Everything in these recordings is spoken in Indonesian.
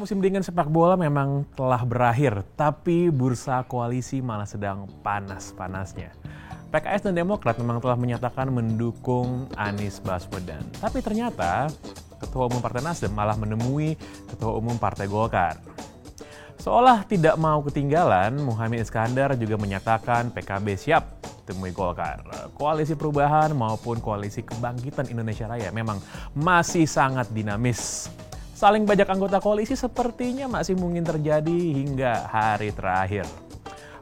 Musim dingin sepak bola memang telah berakhir, tapi bursa koalisi malah sedang panas-panasnya. PKS dan Demokrat memang telah menyatakan mendukung Anies Baswedan. Tapi ternyata Ketua Umum Partai Nasdem malah menemui Ketua Umum Partai Golkar. Seolah tidak mau ketinggalan, Muhaimin Iskandar juga menyatakan PKB siap temui Golkar. Koalisi Perubahan maupun Koalisi Kebangkitan Indonesia Raya memang masih sangat dinamis. Saling bajak anggota koalisi sepertinya masih mungkin terjadi hingga hari terakhir.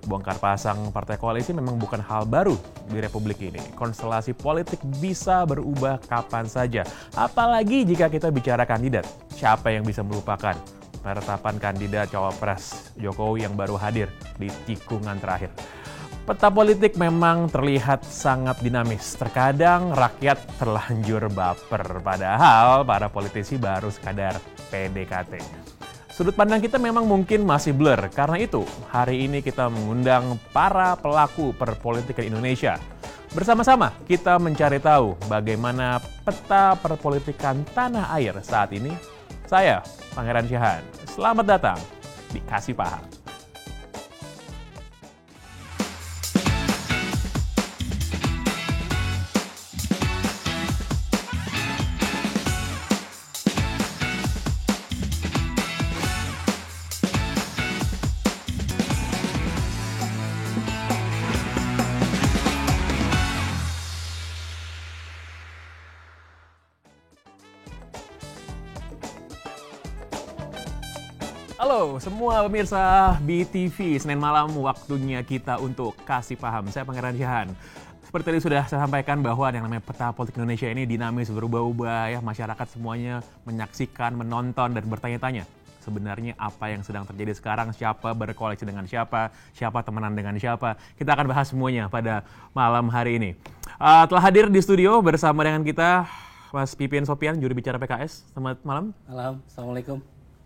Bongkar pasang partai koalisi memang bukan hal baru di Republik ini. Konstelasi politik bisa berubah kapan saja. Apalagi jika kita bicara kandidat. Siapa yang bisa melupakan penetapan kandidat cawapres Jokowi yang baru hadir di tikungan terakhir. Peta politik memang terlihat sangat dinamis. Terkadang rakyat terlanjur baper, padahal para politisi baru sekadar PDKT. Sudut pandang kita memang mungkin masih blur. Karena itu, hari ini kita mengundang para pelaku perpolitikan Indonesia. Bersama-sama kita mencari tahu bagaimana peta perpolitikan tanah air saat ini. Saya, Pangeran Syahan. Selamat datang di Kasih Paham. Halo semua pemirsa BTV, Senin malam waktunya kita untuk Kasih Paham. Saya Pangeran Syahan. Seperti tadi sudah saya sampaikan bahwa yang namanya peta politik Indonesia ini dinamis, berubah-ubah ya. Masyarakat semuanya menyaksikan, menonton dan bertanya-tanya. Sebenarnya apa yang sedang terjadi sekarang, siapa berkoalisi dengan siapa, siapa temenan dengan siapa. Kita akan bahas semuanya pada malam hari ini. Telah hadir di studio bersama dengan kita Mas Pipin Sopian, juru bicara PKS. Selamat malam. Malam, Assalamualaikum.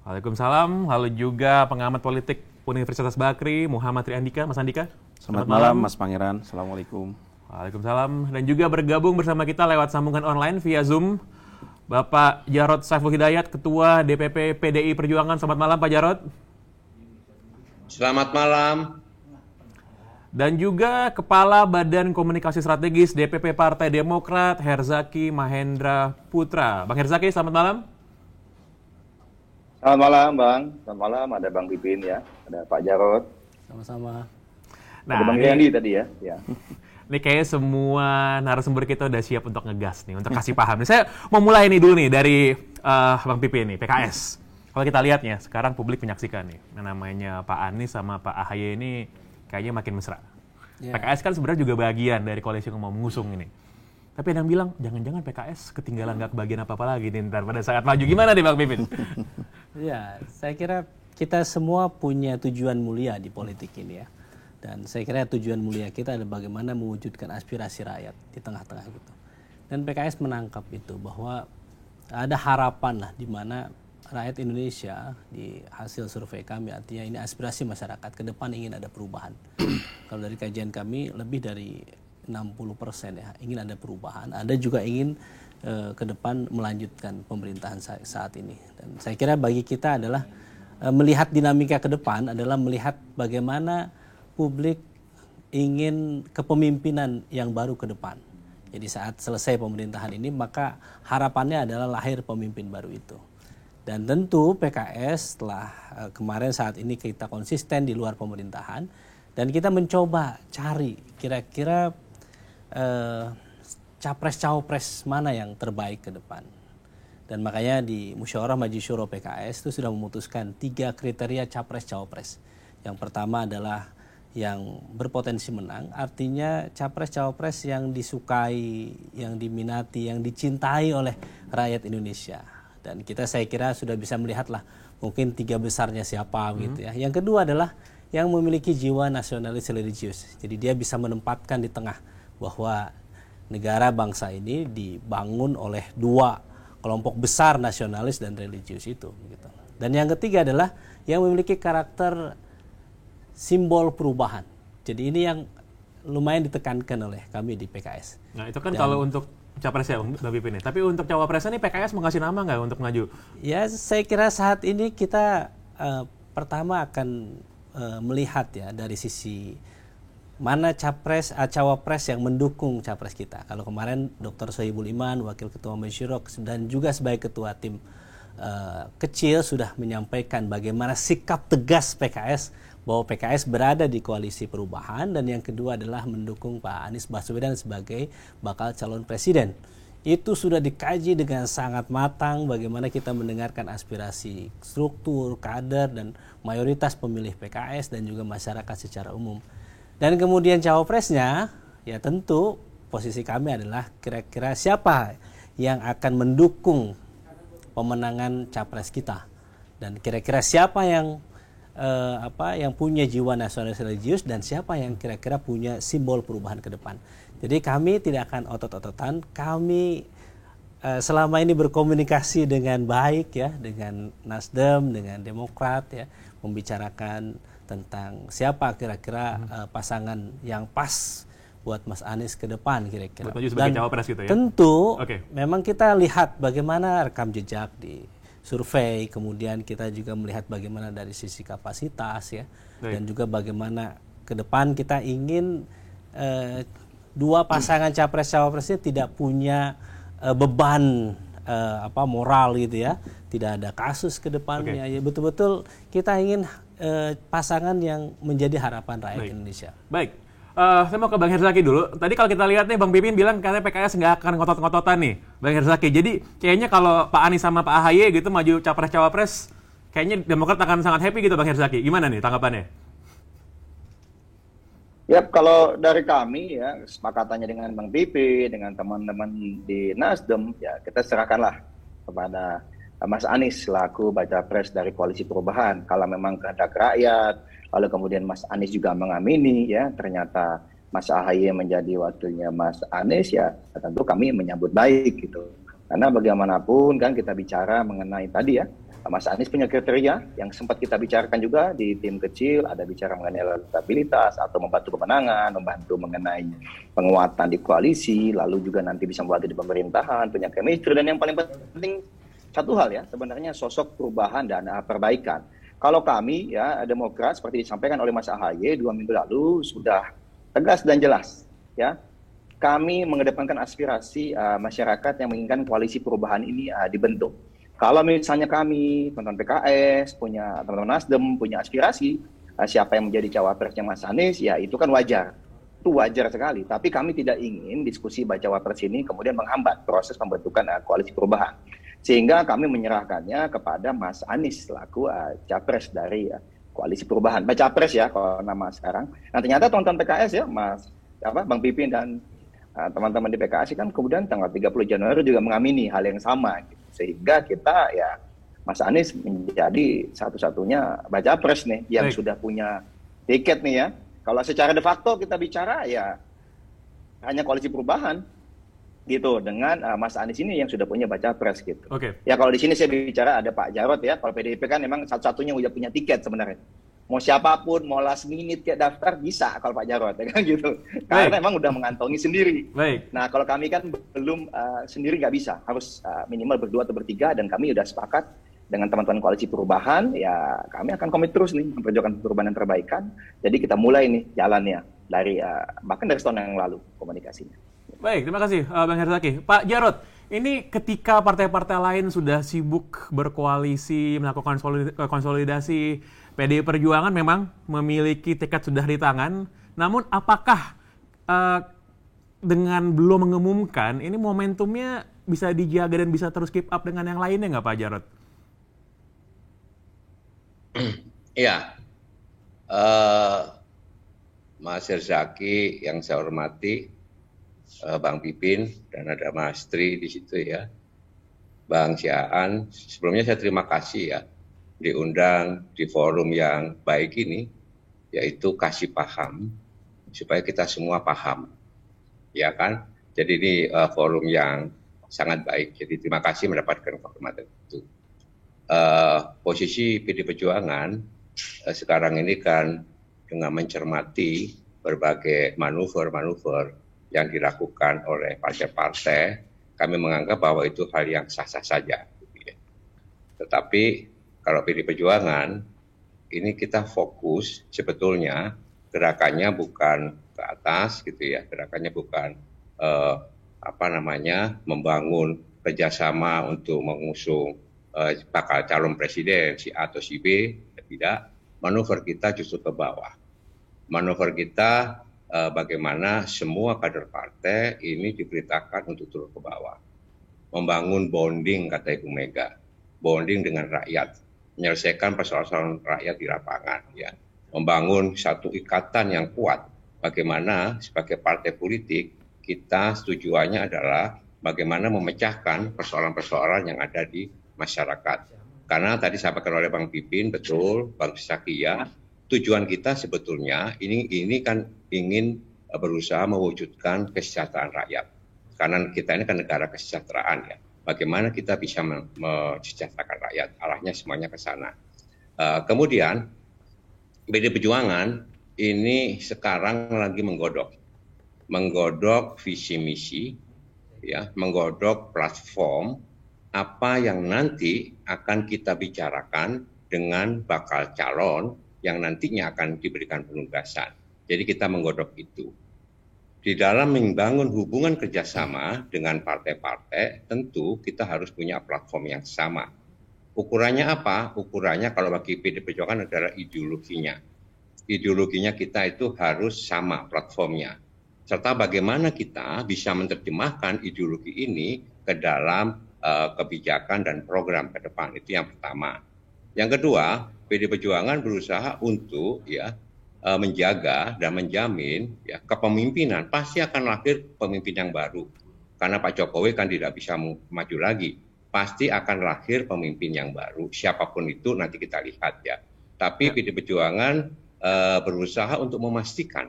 Waalaikumsalam. Lalu juga pengamat politik Universitas Bakri, Muhammad Triandika. Mas Andika. Selamat malam, Mas Pangeran. Assalamualaikum. Waalaikumsalam. Dan juga bergabung bersama kita lewat sambungan online via Zoom, Bapak Jarod Saiful Hidayat, Ketua DPP PDI Perjuangan. Selamat malam, Pak Jarod. Selamat malam. Dan juga Kepala Badan Komunikasi Strategis DPP Partai Demokrat, Herzaki Mahendra Putra. Bang Herzaki, selamat malam. Selamat malam, Bang. Selamat malam. Ada Bang Pipin ya, ada Pak Jarod. Sama-sama. Ada Bang Yandi tadi ya. Ini kayaknya semua narasumber kita udah siap untuk ngegas nih, untuk kasih paham. Saya mau mulai nih dulu nih dari Bang Pipin nih, PKS. Kalau kita lihat ya, sekarang publik menyaksikan nih, namanya Pak Anies sama Pak AHY ini kayaknya makin mesra. Yeah. PKS kan sebenarnya juga bagian dari koalisi yang mau mengusung ini. Tapi ada yang bilang, jangan-jangan PKS ketinggalan nggak kebagian apa-apa lagi nih ntar pada saat maju. Gimana nih Bang Pipin? Ya, saya kira kita semua punya tujuan mulia di politik ini ya. Dan saya kira tujuan mulia kita adalah bagaimana mewujudkan aspirasi rakyat di tengah-tengah gitu. Dan PKS menangkap itu bahwa ada harapan lah di mana rakyat Indonesia di hasil survei kami, artinya ini aspirasi masyarakat ke depan ingin ada perubahan. Kalau dari kajian kami lebih dari 60% ya ingin ada perubahan. Ada juga ingin ke depan melanjutkan pemerintahan saat ini. Dan saya kira bagi kita adalah melihat dinamika ke depan adalah melihat bagaimana publik ingin kepemimpinan yang baru ke depan. Jadi saat selesai pemerintahan ini maka harapannya adalah lahir pemimpin baru itu. Dan tentu PKS setelah kemarin saat ini kita konsisten di luar pemerintahan dan kita mencoba cari kira-kira capres-cawapres mana yang terbaik ke depan. Dan makanya di Musyawarah Majelis Syuro PKS itu sudah memutuskan 3 kriteria capres-cawapres. Yang pertama adalah yang berpotensi menang, artinya capres-cawapres yang disukai, yang diminati, yang dicintai oleh rakyat Indonesia. Dan kita saya kira sudah bisa melihatlah mungkin 3 besarnya siapa gitu ya. Yang kedua adalah yang memiliki jiwa nasionalis religius. Jadi dia bisa menempatkan di tengah bahwa negara bangsa ini dibangun oleh 2 kelompok besar nasionalis dan religius itu gitu. Dan yang ketiga adalah yang memiliki karakter simbol perubahan. Jadi ini yang lumayan ditekankan oleh kami di PKS. Nah itu kan kalau untuk capresnya Bang Pipin. Tapi untuk cawapresnya nih PKS mau ngasih nama nggak untuk maju? Ya, saya kira saat ini kita pertama akan melihat ya dari sisi mana cawapres yang mendukung capres kita. Kalau kemarin Dr. Sohibul Iman, Wakil Ketua Masyuro dan juga sebagai Ketua Tim Kecil sudah menyampaikan bagaimana sikap tegas PKS bahwa PKS berada di koalisi perubahan, dan yang kedua adalah mendukung Pak Anies Baswedan sebagai bakal calon presiden. Itu sudah dikaji dengan sangat matang bagaimana kita mendengarkan aspirasi struktur, kader, dan mayoritas pemilih PKS dan juga masyarakat secara umum. Dan kemudian cawapresnya, ya tentu posisi kami adalah kira-kira siapa yang akan mendukung pemenangan capres kita, dan kira-kira siapa yang punya jiwa nasionalis religius, dan siapa yang kira-kira punya simbol perubahan ke depan. Jadi kami tidak akan otot-ototan, kami selama ini berkomunikasi dengan baik ya, dengan Nasdem, dengan Demokrat ya, membicarakan tentang siapa kira-kira pasangan yang pas buat Mas Anies ke depan kira-kira. Dan gitu ya? Tentu memang kita lihat bagaimana rekam jejak di survei, kemudian kita juga melihat bagaimana dari sisi kapasitas ya, dan juga bagaimana ke depan kita ingin dua pasangan capres-cawapresnya tidak punya beban moral gitu ya, tidak ada kasus ke depannya. Ya betul-betul kita ingin pasangan yang menjadi harapan rakyat Indonesia. Baik, saya mau ke Bang Herzaki dulu. Tadi kalau kita lihat nih, Bang Pipin bilang katanya PKS nggak akan ngotot-ngototan nih, Bang Herzaki. Jadi kayaknya kalau Pak Anies sama Pak AHY gitu maju capres-cawapres, kayaknya Demokrat akan sangat happy gitu, Bang Herzaki. Gimana nih tanggapannya? Ya, kalau dari kami ya, kesepakatannya dengan Bang Pipin, dengan teman-teman di Nasdem, ya kita serahkanlah kepada Mas Anies selaku baca pres dari Koalisi Perubahan. Kalau memang kehendak rakyat, lalu kemudian Mas Anies juga mengamini ya, ternyata Mas AHY menjadi wakilnya Mas Anies, ya tentu kami menyambut baik gitu. Karena bagaimanapun kan kita bicara mengenai tadi ya, Mas Anies punya kriteria yang sempat kita bicarakan juga di tim kecil, ada bicara mengenai elektabilitas atau membantu kemenangan, membantu mengenai penguatan di koalisi, lalu juga nanti bisa membantu di pemerintahan, punya chemistry, dan yang paling penting satu hal ya, sebenarnya sosok perubahan dan perbaikan. Kalau kami ya Demokrat seperti disampaikan oleh Mas AHY 2 minggu lalu sudah tegas dan jelas ya. Kami mengedepankan aspirasi masyarakat yang menginginkan koalisi perubahan ini dibentuk. Kalau misalnya kami, teman-teman PKS, punya teman-teman Nasdem, punya aspirasi siapa yang menjadi cawapresnya Mas Anies, ya itu kan wajar. Itu wajar sekali. Tapi kami tidak ingin diskusi baca wapres ini kemudian menghambat proses pembentukan koalisi perubahan. Sehingga kami menyerahkannya kepada Mas Anies selaku capres dari koalisi perubahan. Baca pres ya kalau nama sekarang. Nah ternyata teman-teman PKS ya, Bang Pipin dan teman-teman di PKS kan kemudian tanggal 30 Januari juga mengamini hal yang sama. Gitu. Sehingga kita ya Mas Anies menjadi satu-satunya baca pres nih yang sudah punya tiket nih ya. Kalau secara de facto kita bicara ya hanya koalisi perubahan gitu dengan Mas Anies ini yang sudah punya baca pres gitu. Ya kalau di sini saya bicara ada Pak Jarod ya. Kalau PDIP kan memang satu-satunya udah punya tiket sebenarnya. Mau siapapun, mau last minute kayak daftar bisa kalau Pak Jarod ya kan gitu. Karena memang udah mengantongi sendiri. Nah kalau kami kan belum sendiri nggak bisa, harus minimal berdua atau bertiga, dan kami udah sepakat dengan teman-teman koalisi perubahan ya kami akan komit terus nih memperjuangkan perubahan dan perbaikan. Jadi kita mulai nih jalannya dari bahkan dari tahun yang lalu komunikasinya. Baik, terima kasih Bang Herzaki. Pak Jarod, ini ketika partai-partai lain sudah sibuk berkoalisi, melakukan konsolidasi, PDI Perjuangan memang memiliki tiket sudah di tangan. Namun apakah dengan belum mengumumkan, ini momentumnya bisa dijaga dan bisa terus keep up dengan yang lainnya nggak Pak Jarod? Iya, Mas Herzaki yang saya hormati, Bang Pipin, dan ada Mas Tri di situ ya, Bang Syaan. Sebelumnya saya terima kasih ya diundang di forum yang baik ini, yaitu kasih paham supaya kita semua paham, ya kan? Jadi ini forum yang sangat baik. Jadi terima kasih mendapatkan kehormatan itu. Posisi PD Perjuangan sekarang ini kan dengan mencermati berbagai manuver-manuver yang dilakukan oleh partai-partai, kami menganggap bahwa itu hal yang sah-sah saja. Tetapi kalau PD Perjuangan, ini kita fokus sebetulnya gerakannya bukan ke atas gitu ya, gerakannya bukan membangun kerjasama untuk mengusung bakal calon presiden si A atau si B, tidak. Manuver kita justru ke bawah. Manuver kita bagaimana semua kader partai ini diperintahkan untuk turun ke bawah. Membangun bonding, kata Ibu Mega, bonding dengan rakyat, menyelesaikan persoalan rakyat di lapangan, ya. Membangun satu ikatan yang kuat. Bagaimana sebagai partai politik kita tujuannya adalah bagaimana memecahkan persoalan-persoalan yang ada di masyarakat. Karena tadi disampaikan oleh Bang Pipin, betul, Bang Sakia, tujuan kita sebetulnya ini kan ingin berusaha mewujudkan kesejahteraan rakyat. Karena kita ini kan negara kesejahteraan, ya. Bagaimana kita bisa mensejahterakan rakyat, arahnya semuanya ke sana. Kemudian PD Perjuangan ini sekarang lagi menggodok visi misi, ya, menggodok platform apa yang nanti akan kita bicarakan dengan bakal calon yang nantinya akan diberikan penugasan. Jadi kita menggodok itu. Di dalam membangun hubungan kerjasama dengan partai-partai, tentu kita harus punya platform yang sama. Ukurannya apa? Ukurannya kalau bagi PD Perjuangan adalah ideologinya. Ideologinya kita itu harus sama platformnya. Serta bagaimana kita bisa menerjemahkan ideologi ini ke dalam kebijakan dan program ke depan. Itu yang pertama. Yang kedua, PD Perjuangan berusaha untuk menjaga dan menjamin kepemimpinan. Pasti akan lahir pemimpin yang baru. Karena Pak Jokowi kan tidak bisa maju lagi. Pasti akan lahir pemimpin yang baru. Siapapun itu nanti kita lihat, ya. Tapi PD Perjuangan berusaha untuk memastikan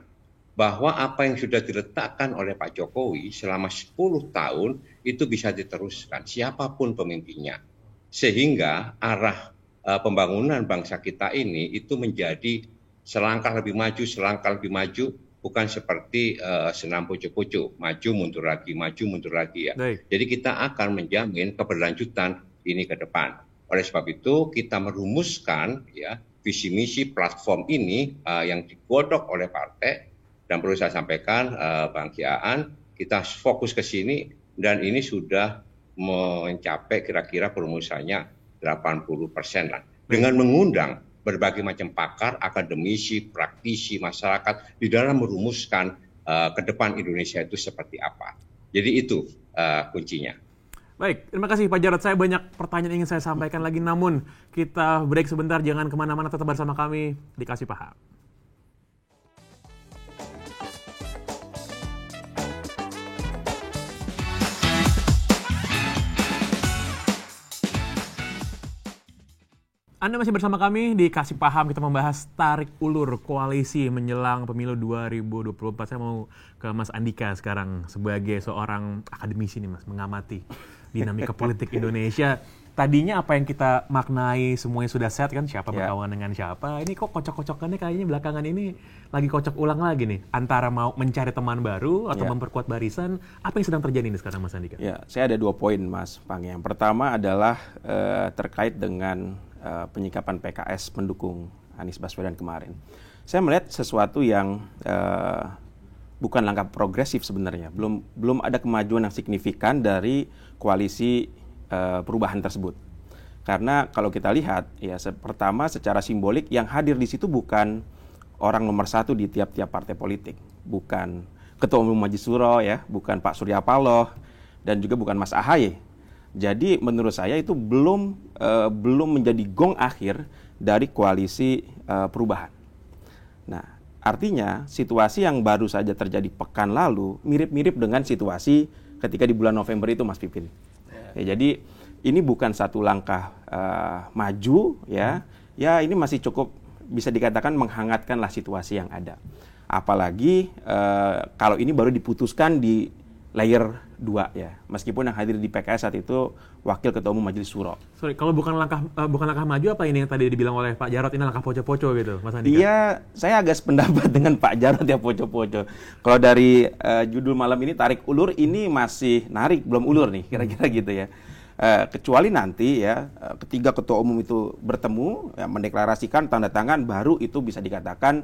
bahwa apa yang sudah diletakkan oleh Pak Jokowi selama 10 tahun itu bisa diteruskan siapapun pemimpinnya. Sehingga arah pembangunan bangsa kita ini itu menjadi selangkah lebih maju, bukan seperti senam pucuk-pucuk, maju mundur lagi, ya. Baik. Jadi kita akan menjamin keberlanjutan ini ke depan. Oleh sebab itu kita merumuskan, ya, visi misi platform ini yang digodok oleh partai. Dan perlu saya sampaikan, Bang Kiaan, kita fokus ke sini dan ini sudah mencapai kira-kira perumusannya 80% lah. Dengan mengundang berbagai macam pakar, akademisi, praktisi, masyarakat di dalam merumuskan ke depan Indonesia itu seperti apa. Jadi itu kuncinya. Baik, terima kasih Pak Jarod. Saya banyak pertanyaan yang ingin saya sampaikan lagi, namun kita break sebentar, jangan kemana-mana, tetap bersama kami di Kasih Paham. Anda masih bersama kami di Kasih Paham, kita membahas tarik ulur koalisi menjelang pemilu 2024. Saya mau ke Mas Andika sekarang sebagai seorang akademisi nih Mas, mengamati dinamika politik Indonesia. Tadinya apa yang kita maknai semuanya sudah set kan, siapa berkawan dengan siapa. Ini kok kocok-kocokannya kayaknya belakangan ini lagi kocok ulang lagi nih. Antara mau mencari teman baru atau memperkuat barisan. Apa yang sedang terjadi nih sekarang Mas Andika? Ya, saya ada 2 poin Mas Pang. Yang pertama adalah terkait dengan penyikapan PKS mendukung Anies Baswedan kemarin. Saya melihat sesuatu yang bukan langkah progresif sebenarnya. Belum ada kemajuan yang signifikan dari koalisi perubahan tersebut. Karena kalau kita lihat, ya pertama secara simbolik yang hadir di situ bukan orang nomor 1 di tiap-tiap partai politik, bukan Ketua Umum Majelis Syuro, ya, bukan Pak Surya Paloh, dan juga bukan Mas Ahaye. Jadi menurut saya itu belum menjadi gong akhir dari koalisi perubahan. Nah, artinya situasi yang baru saja terjadi pekan lalu mirip-mirip dengan situasi ketika di bulan November itu, Mas Pipin. Ya, jadi ini bukan satu langkah maju, ya. Ya ini masih cukup bisa dikatakan menghangatkanlah situasi yang ada. Apalagi kalau ini baru diputuskan di layer 2 ya. Meskipun yang hadir di PKS saat itu Wakil Ketua Umum Majelis Syuro. Sorry, kalau bukan langkah maju, apa ini yang tadi dibilang oleh Pak Jarod, ini langkah poco-poco gitu, Mas Andika? Iya, saya agak sependapat dengan Pak Jarod ya, poco-poco. Kalau dari judul malam ini tarik ulur, ini masih narik, belum ulur nih, kira-kira gitu ya. Kecuali nanti ya ketiga ketua umum itu bertemu, ya, mendeklarasikan tanda tangan, baru itu bisa dikatakan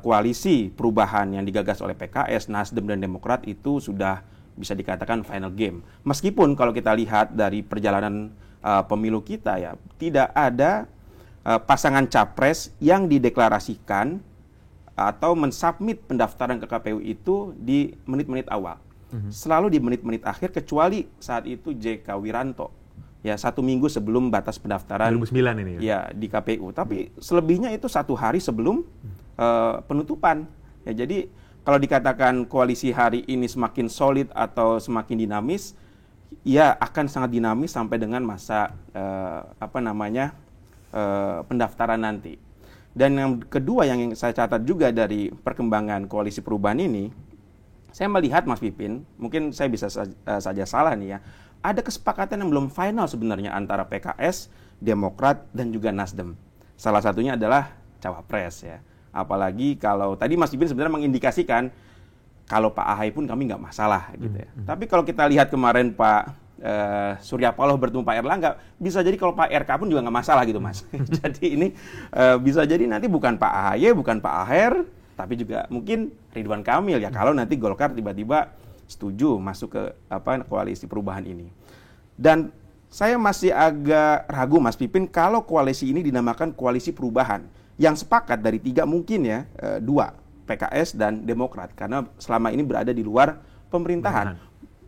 koalisi perubahan yang digagas oleh PKS, Nasdem dan Demokrat itu sudah bisa dikatakan final game. Meskipun kalau kita lihat dari perjalanan pemilu kita ya, tidak ada pasangan capres yang dideklarasikan atau mensubmit pendaftaran ke KPU itu di menit-menit awal. Selalu di menit-menit akhir, kecuali saat itu JK Wiranto. Ya, 1 minggu sebelum batas pendaftaran 2009 ini ya di KPU. Tapi selebihnya itu 1 hari sebelum penutupan. Ya, jadi kalau dikatakan koalisi hari ini semakin solid atau semakin dinamis, ya akan sangat dinamis sampai dengan masa pendaftaran nanti. Dan yang kedua yang saya catat juga dari perkembangan koalisi perubahan ini, saya melihat Mas Pipin, mungkin saya bisa saja salah nih ya, ada kesepakatan yang belum final sebenarnya antara PKS, Demokrat, dan juga Nasdem. Salah satunya adalah cawapres ya. Apalagi kalau tadi Mas Pipin sebenarnya mengindikasikan kalau Pak Ahy pun kami nggak masalah gitu ya. Tapi kalau kita lihat kemarin Pak Surya Paloh bertemu Pak Erlangga, bisa jadi kalau Pak RK pun juga nggak masalah gitu Mas. Jadi ini bisa jadi nanti bukan Pak Ahy, bukan Pak Aher, tapi juga mungkin Ridwan Kamil ya, kalau nanti Golkar tiba-tiba setuju masuk ke koalisi perubahan ini. Dan saya masih agak ragu Mas Pipin kalau koalisi ini dinamakan koalisi perubahan. Yang sepakat dari 3 mungkin ya 2, PKS dan Demokrat, karena selama ini berada di luar pemerintahan.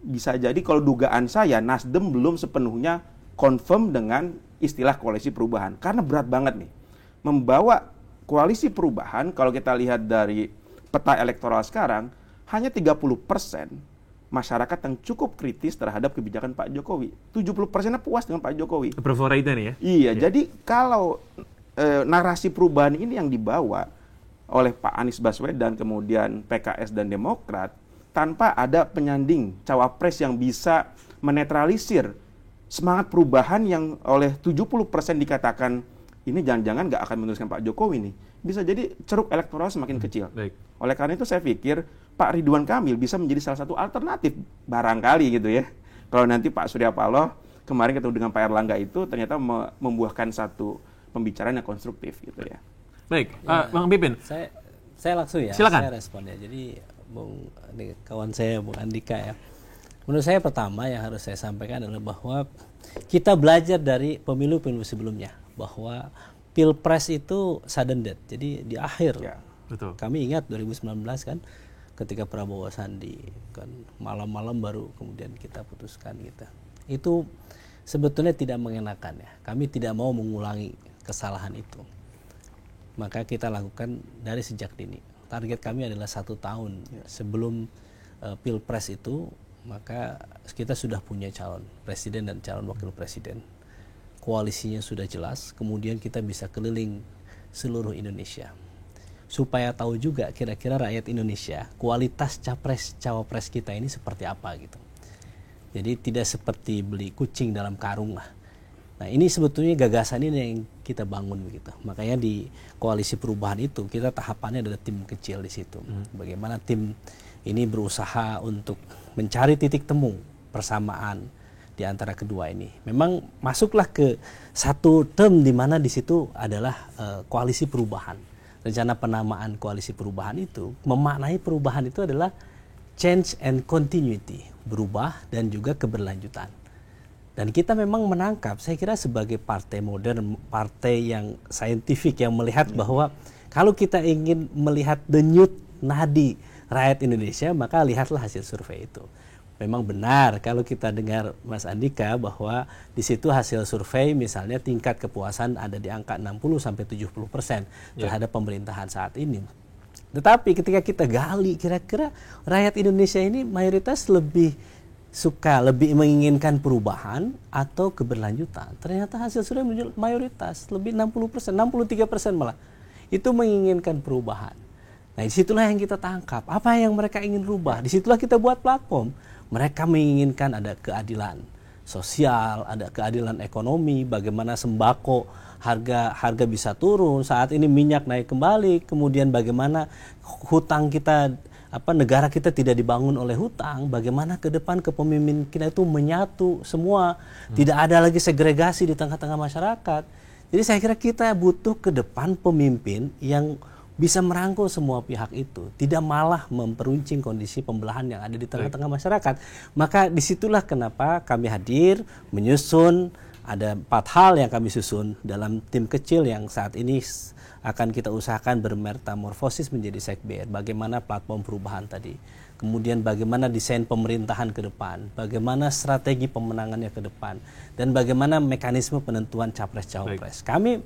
Bisa jadi kalau dugaan saya Nasdem belum sepenuhnya confirm dengan istilah koalisi perubahan, karena berat banget nih membawa koalisi perubahan. Kalau kita lihat dari peta elektoral sekarang, hanya 30% masyarakat yang cukup kritis terhadap kebijakan Pak Jokowi. 70%-nya puas dengan Pak Jokowi. Approval rate-nya nih ya? Iya, jadi kalau narasi perubahan ini yang dibawa oleh Pak Anies Baswedan, kemudian PKS dan Demokrat, tanpa ada penyanding cawapres yang bisa menetralisir semangat perubahan yang oleh 70% dikatakan ini jangan-jangan nggak akan meneruskan Pak Jokowi nih, bisa jadi ceruk elektoral semakin kecil. Baik. Oleh karena itu saya pikir Pak Ridwan Kamil bisa menjadi salah satu alternatif barangkali gitu ya. Kalau nanti Pak Surya Paloh kemarin ketemu dengan Pak Erlangga itu ternyata membuahkan satu pembicaraan yang konstruktif gitu ya. Baik, Bang Pipin. Saya langsung ya, silakan. saya respon ya. Jadi kawan saya Bung Andika ya. Menurut saya pertama yang harus saya sampaikan adalah bahwa kita belajar dari pemilu-pemilu sebelumnya bahwa Pilpres itu sudden death. Jadi di akhir. Ya, betul. Kami ingat 2019 kan ketika Prabowo Sandi kan malam-malam baru kemudian kita putuskan gitu. Itu sebetulnya tidak mengenakan ya. Kami tidak mau mengulangi kesalahan itu. Maka kita lakukan dari sejak dini. Target kami adalah 1 tahun sebelum Pilpres itu, maka kita sudah punya calon presiden dan calon wakil presiden. Koalisinya sudah jelas, kemudian kita bisa keliling seluruh Indonesia. Supaya tahu juga kira-kira rakyat Indonesia kualitas cawapres kita ini seperti apa gitu. Jadi tidak seperti beli kucing dalam karung lah. Nah ini sebetulnya gagasan ini yang kita bangun begitu. Makanya di koalisi perubahan itu kita tahapannya adalah tim kecil di situ. Bagaimana tim ini berusaha untuk mencari titik temu persamaan di antara kedua ini. Memang masuklah ke satu term di mana di situ adalah koalisi perubahan. Rencana penamaan koalisi perubahan itu memaknai perubahan itu adalah change and continuity, berubah dan juga keberlanjutan. Dan kita memang menangkap, saya kira sebagai partai modern, partai yang saintifik yang melihat bahwa kalau kita ingin melihat denyut nadi rakyat Indonesia, maka lihatlah hasil survei itu. Memang benar kalau kita dengar Mas Andika bahwa di situ hasil survei misalnya tingkat kepuasan ada di angka 60-70% terhadap pemerintahan saat ini. Tetapi ketika kita gali kira-kira rakyat Indonesia ini mayoritas lebih suka, lebih menginginkan perubahan atau keberlanjutan. Ternyata hasil survei menunjukkan mayoritas lebih 60%, 63% malah itu menginginkan perubahan. Nah, disitulah yang kita tangkap. Apa yang mereka ingin rubah? Disitulah kita buat platform. Mereka menginginkan ada keadilan sosial, ada keadilan ekonomi, bagaimana sembako harga bisa turun. Saat ini minyak naik kembali, kemudian bagaimana hutang kita, negara kita tidak dibangun oleh hutang, bagaimana ke depan kepemimpinan kita itu menyatu semua, tidak ada lagi segregasi di tengah-tengah masyarakat. Jadi saya kira kita butuh ke depan pemimpin yang bisa merangkul semua pihak itu, tidak malah memperuncing kondisi pembelahan yang ada di tengah-tengah masyarakat. Maka disitulah kenapa kami hadir, menyusun, ada 4 hal yang kami susun dalam tim kecil yang saat ini akan kita usahakan bermetamorfosis menjadi Sekber. Bagaimana platform perubahan tadi, kemudian bagaimana desain pemerintahan ke depan, bagaimana strategi pemenangannya ke depan, dan bagaimana mekanisme penentuan capres-cawapres. Kami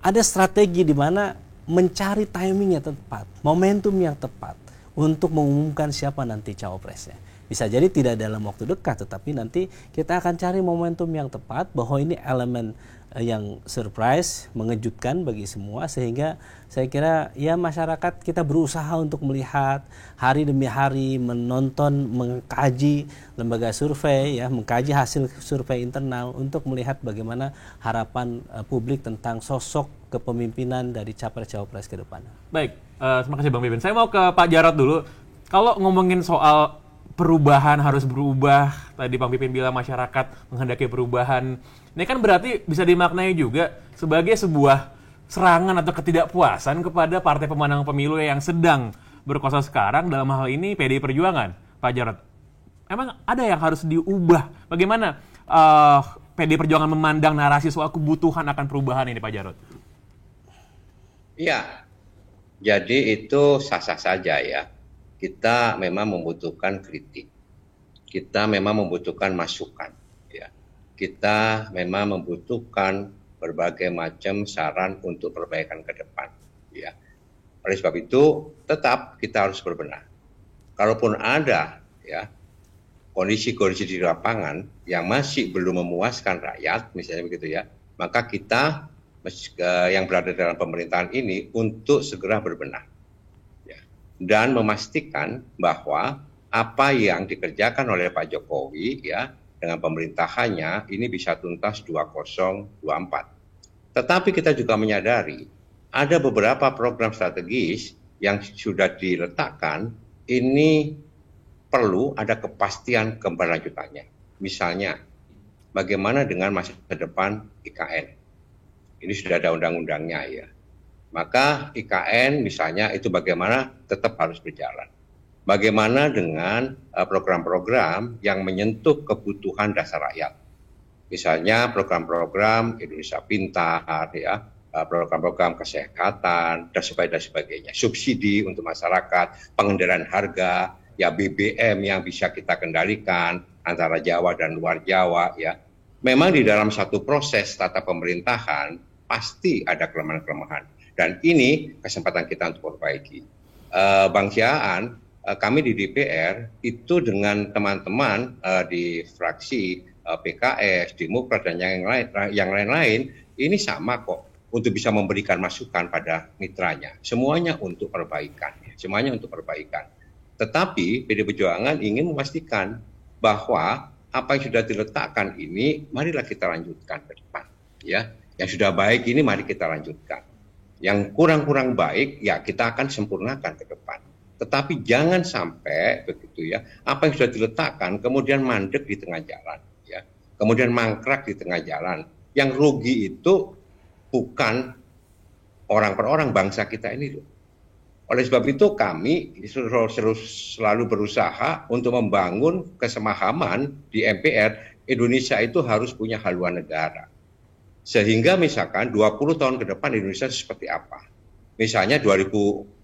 ada strategi di mana mencari timing yang tepat, momentum yang tepat untuk mengumumkan siapa nanti cawapresnya. Bisa jadi tidak dalam waktu dekat, tetapi nanti kita akan cari momentum yang tepat bahwa ini elemen yang surprise, mengejutkan bagi semua, sehingga saya kira ya masyarakat kita berusaha untuk melihat hari demi hari, menonton, mengkaji lembaga survei, ya, mengkaji hasil survei internal untuk melihat bagaimana harapan publik tentang sosok kepemimpinan dari capres-cawapres ke depan. Baik, terima kasih Bang Pipin. Saya mau ke Pak Jarod dulu. Kalau ngomongin soal perubahan harus berubah, tadi Bang Pipin bilang masyarakat menghendaki perubahan. Ini kan berarti bisa dimaknai juga sebagai sebuah serangan atau ketidakpuasan kepada partai pemenang pemilu yang sedang berkuasa sekarang, dalam hal ini PDI Perjuangan. Pak Jarod, emang ada yang harus diubah? Bagaimana PDI Perjuangan memandang narasi soal kebutuhan akan perubahan ini, Pak Jarod? Iya, jadi itu sah-sah saja ya. Kita memang membutuhkan kritik. Kita memang membutuhkan masukan. Kita memang membutuhkan berbagai macam saran untuk perbaikan ke depan. Ya. Oleh sebab itu, tetap kita harus berbenah. Kalaupun ada ya kondisi-kondisi di lapangan yang masih belum memuaskan rakyat, misalnya begitu ya, maka kita yang berada dalam pemerintahan ini untuk segera berbenah. Ya. Dan memastikan bahwa apa yang dikerjakan oleh Pak Jokowi ya dengan pemerintahannya ini bisa tuntas 2024. Tetapi kita juga menyadari ada beberapa program strategis yang sudah diletakkan, ini perlu ada kepastian keberlanjutannya. Misalnya, bagaimana dengan masa depan IKN? Ini sudah ada undang-undangnya ya. Maka IKN misalnya itu bagaimana tetap harus berjalan. Bagaimana dengan program-program yang menyentuh kebutuhan dasar rakyat? Misalnya program-program Indonesia Pintar, ya, program-program kesehatan, dan sebagainya. Subsidi untuk masyarakat, pengendalian harga, ya BBM yang bisa kita kendalikan antara Jawa dan luar Jawa. Ya, memang di dalam satu proses tata pemerintahan pasti ada kelemahan-kelemahan. Dan ini kesempatan kita untuk perbaiki. Bang Siaan, kami di DPR itu dengan teman-teman di fraksi PKS, Demokrat dan yang lain-lain ini sama kok untuk bisa memberikan masukan pada mitranya. Semuanya untuk perbaikan, semuanya untuk perbaikan. Tetapi PDI Perjuangan ingin memastikan bahwa apa yang sudah diletakkan ini marilah kita lanjutkan ke depan, ya. Yang sudah baik ini mari kita lanjutkan. Yang kurang-kurang baik ya kita akan sempurnakan ke depan. Tetapi jangan sampai begitu ya, apa yang sudah diletakkan kemudian mandek di tengah jalan, ya, kemudian mangkrak di tengah jalan. Yang rugi itu bukan orang per orang, bangsa kita ini loh. Oleh sebab itu kami selalu berusaha untuk membangun kesemahaman di MPR. Indonesia itu harus punya haluan negara. Sehingga misalkan 20 tahun ke depan Indonesia seperti apa? Misalnya 2045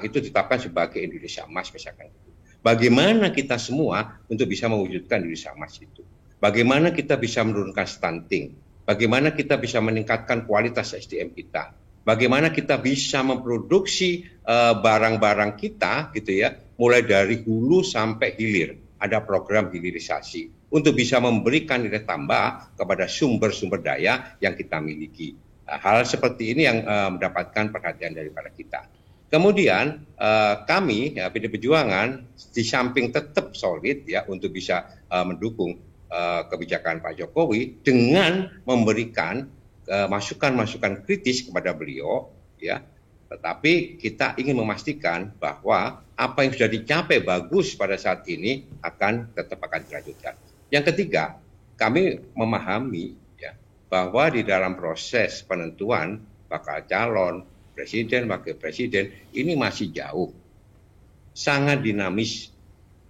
itu ditetapkan sebagai Indonesia Emas misalkan. Bagaimana kita semua untuk bisa mewujudkan Indonesia Emas itu? Bagaimana kita bisa menurunkan stunting? Bagaimana kita bisa meningkatkan kualitas SDM kita? Bagaimana kita bisa memproduksi barang-barang kita gitu ya, mulai dari hulu sampai hilir. Ada program hilirisasi untuk bisa memberikan nilai tambah kepada sumber-sumber daya yang kita miliki. Hal seperti ini yang mendapatkan perhatian daripada kita. Kemudian kami ya PD Perjuangan di samping tetap solid ya untuk bisa mendukung kebijakan Pak Jokowi dengan memberikan masukan-masukan kritis kepada beliau ya. Tetapi kita ingin memastikan bahwa apa yang sudah dicapai bagus pada saat ini tetap akan dilanjutkan. Yang ketiga, kami memahami ya bahwa di dalam proses penentuan bakal calon presiden, wakil presiden ini masih jauh, sangat dinamis,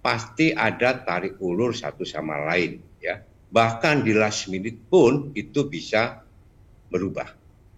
pasti ada tarik ulur satu sama lain ya. Bahkan di last minute pun itu bisa berubah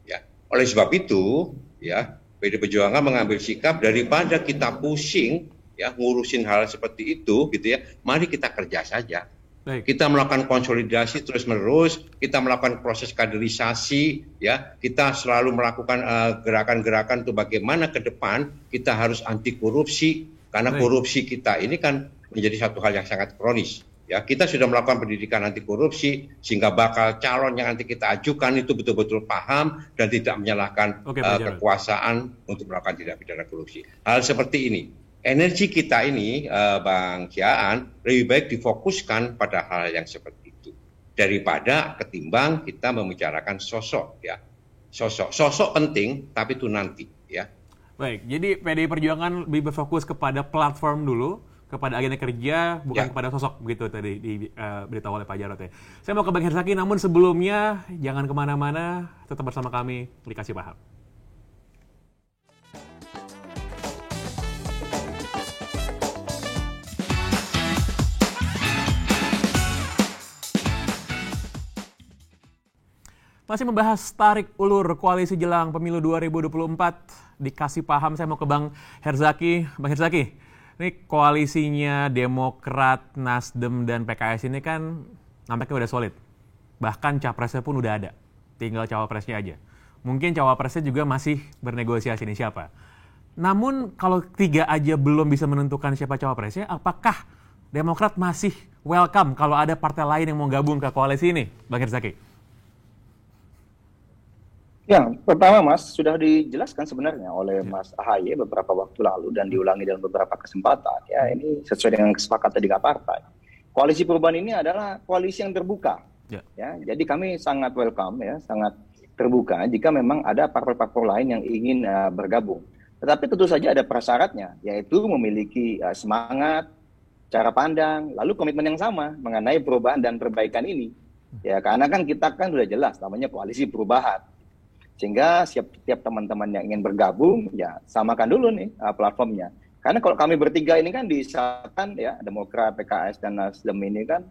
ya. Oleh sebab itu ya PD Perjuangan mengambil sikap daripada kita pusing ya ngurusin hal seperti itu gitu ya, mari kita kerja saja. Baik. Kita melakukan konsolidasi terus-menerus, kita melakukan proses kaderisasi ya, kita selalu melakukan gerakan-gerakan untuk bagaimana ke depan kita harus anti korupsi karena korupsi kita ini kan menjadi satu hal yang sangat kronis. Ya, kita sudah melakukan pendidikan anti korupsi sehingga bakal calon yang nanti kita ajukan itu betul-betul paham dan tidak menyalahkan kekuasaan untuk melakukan tindak pidana korupsi. Hal seperti ini, energi kita ini, Bang Siaan, lebih baik difokuskan pada hal yang seperti itu daripada ketimbang kita membicarakan sosok ya. Sosok penting, tapi itu nanti ya. Baik, jadi PDI Perjuangan lebih berfokus kepada platform dulu, kepada agenda kerja, bukan kepada sosok, begitu tadi diberitahu oleh Pak Jarod ya. Saya mau ke Bang Herzaki, namun sebelumnya jangan kemana-mana, tetap bersama kami di Kasih Paham. Masih membahas tarik ulur koalisi jelang pemilu 2024 di Kasih Paham. Saya mau ke Bang Herzaki. Bang Herzaki, ini koalisinya Demokrat, Nasdem, dan PKS ini kan nampaknya udah solid. Bahkan capresnya pun udah ada. Tinggal cawapresnya aja. Mungkin cawapresnya juga masih bernegosiasi nih siapa. Namun kalau tiga aja belum bisa menentukan siapa cawapresnya, apakah Demokrat masih welcome kalau ada partai lain yang mau gabung ke koalisi ini, Bang Herzaki? Ya, pertama Mas, sudah dijelaskan sebenarnya oleh Mas AHY beberapa waktu lalu dan diulangi dalam beberapa kesempatan. Ya, ini sesuai dengan kesepakatan tiga partai. Koalisi perubahan ini adalah koalisi yang terbuka. Ya, jadi kami sangat welcome ya, sangat terbuka jika memang ada parpol-parpol lain yang ingin bergabung. Tetapi tentu saja ada prasyaratnya, yaitu memiliki semangat, cara pandang, lalu komitmen yang sama mengenai perubahan dan perbaikan ini. Ya, karena kan kita kan sudah jelas namanya koalisi perubahan. Sehingga setiap teman-teman yang ingin bergabung, ya samakan dulu nih platformnya. Karena kalau kami bertiga ini kan disatukan ya, Demokrat, PKS, dan Nasdem ini kan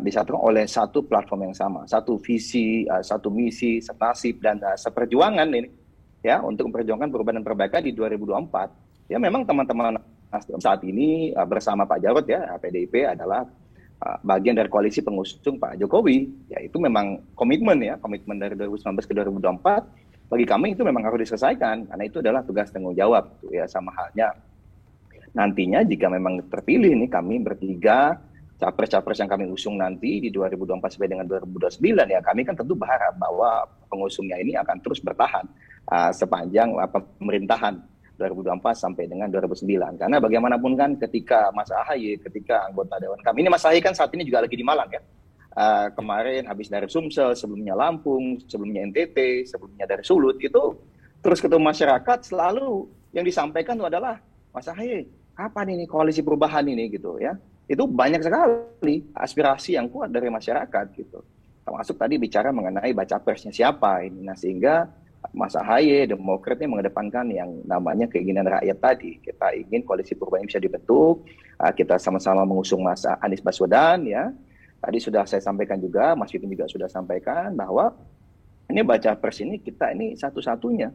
disatukan oleh satu platform yang sama. Satu visi, satu misi, senasib, dan seperjuangan ini. Ya, untuk memperjuangkan perubahan dan perbaikan di 2024. Ya memang teman-teman Nasdem saat ini bersama Pak Jarod ya, PDIP adalah bagian dari koalisi pengusung Pak Jokowi, yaitu memang komitmen dari 2019 ke 2024 bagi kami itu memang harus diselesaikan karena itu adalah tugas tanggung jawab ya, sama halnya nantinya jika memang terpilih nih kami bertiga capres-capres yang kami usung nanti di 2024 sampai dengan 2029 ya, kami kan tentu berharap bahwa pengusungnya ini akan terus bertahan sepanjang pemerintahan 2024 sampai dengan 2009. Karena bagaimanapun kan ketika Mas AHY, ketika anggota Dewan kami, ini Mas AHY kan saat ini juga lagi di Malang ya. Kemarin habis dari Sumsel, sebelumnya Lampung, sebelumnya NTT, sebelumnya dari Sulut, itu terus ketemu masyarakat selalu yang disampaikan itu adalah Mas AHY, kapan ini koalisi perubahan ini gitu ya. Itu banyak sekali aspirasi yang kuat dari masyarakat gitu. Termasuk tadi bicara mengenai baca persnya siapa ini. Nah sehingga Mas AHY, Demokrat ini mengedepankan yang namanya keinginan rakyat tadi. Kita ingin koalisi perubahan bisa dibentuk, kita sama-sama mengusung Mas Anies Baswedan ya. Tadi sudah saya sampaikan juga, Mas Yudin juga sudah sampaikan bahwa ini baca pres ini kita ini satu-satunya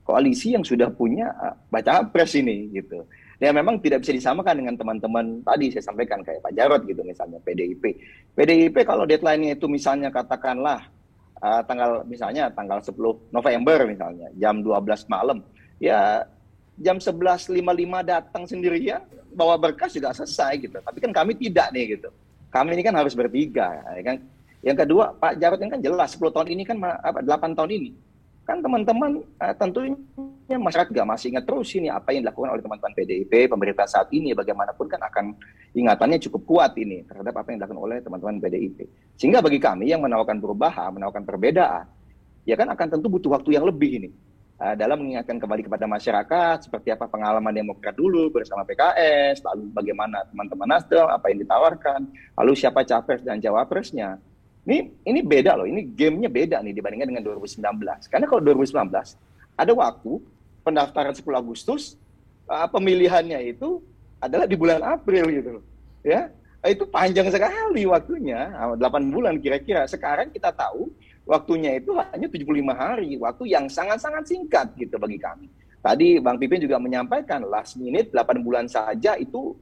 koalisi yang sudah punya baca pres ini gitu. Dan memang tidak bisa disamakan dengan teman-teman tadi saya sampaikan kayak Pak Jarod gitu misalnya PDIP. PDIP kalau deadline-nya itu misalnya katakanlah tanggal 10 November misalnya jam 12 malam ya jam 11.55 datang sendirian bawa berkas juga selesai gitu. Tapi kan kami tidak nih gitu. Kami ini kan harus bertiga ya kan. Yang kedua Pak Jarod ini kan jelas 10 tahun ini kan 8 tahun ini kan teman-teman tentunya masyarakat juga masih ingat terus ini apa yang dilakukan oleh teman-teman PDIP, pemerintah saat ini, bagaimanapun kan akan ingatannya cukup kuat ini terhadap apa yang dilakukan oleh teman-teman PDIP. Sehingga bagi kami yang menawarkan perubahan, menawarkan perbedaan, ya kan akan tentu butuh waktu yang lebih ini dalam mengingatkan kembali kepada masyarakat seperti apa pengalaman Demokrat dulu bersama PKS, lalu bagaimana teman-teman Nasdem, apa yang ditawarkan, lalu siapa capres dan cawapresnya. Ini beda loh, ini gamenya beda nih dibandingkan dengan 2019. Karena kalau 2019 ada waktu pendaftaran 10 Agustus, pemilihannya itu adalah di bulan April gitu loh. Ya, itu panjang sekali waktunya, 8 bulan kira-kira. Sekarang kita tahu waktunya itu hanya 75 hari, waktu yang sangat-sangat singkat gitu bagi kami. Tadi Bang Pipin juga menyampaikan last minute 8 bulan saja itu